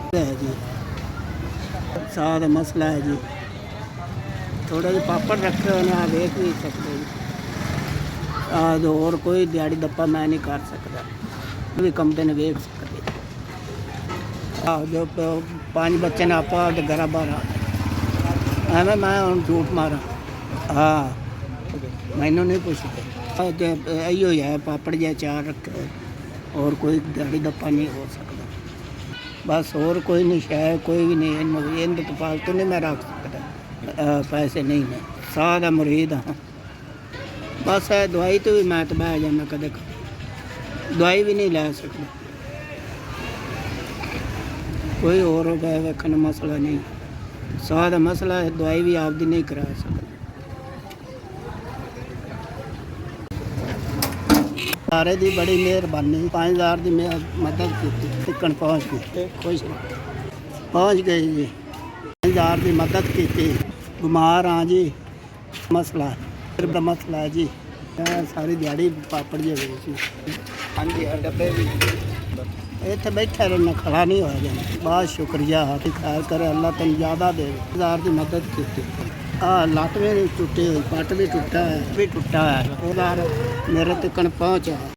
है जी सारा मसला है जी। थोड़ा जिहा पापड़ रखे हुए आप देख भी सकते जी। और कोई दिहाड़ी दप्पा मैं नहीं कर सकता, भी कम दिन वेख सकते। जो 5 बच्चे ने आप घर बाहर एवं मैं हम झूठ मारा। हाँ मैनू नहीं पूछते, इो है पापड़ जै 4 रखे और कोई दिहाड़ी दप्पा नहीं हो सकता। बस और कोई नहीं, शायद कोई भी नहीं। इन तो फालतू नहीं मैं रख सकता, पैसे नहीं ने। साह का मुरीद हाँ। बस है दवाई तो भी मैं तो बह जाना, कदे दवाई भी नहीं लै सकता। कोई और गए वेखन मसला नहीं, साह का मसला है। दवाई भी आपदी नहीं करा सकता। सारे की बड़ी मेहरबानी, 5000 की मदद की टिकन पहुँच गई, खुश पहुँच गई जी। 5000 की मदद की। बीमार हाँ जी, मसला सिर का मसला है जी। मैं सारी दिहाड़ी पापड़ जे सी। हाँ जी डब्बे भी इतने बैठे रहना, खड़ा नहीं होया जाना। बहुत शुक्रिया, हाथी ख्याल करे अल्लाह तेन ज़्यादा दे। 1000 की मदद की। लत्त भी टुटी, पट भी टुटा है, भी टुटा है। मेरे तक पहुँचा।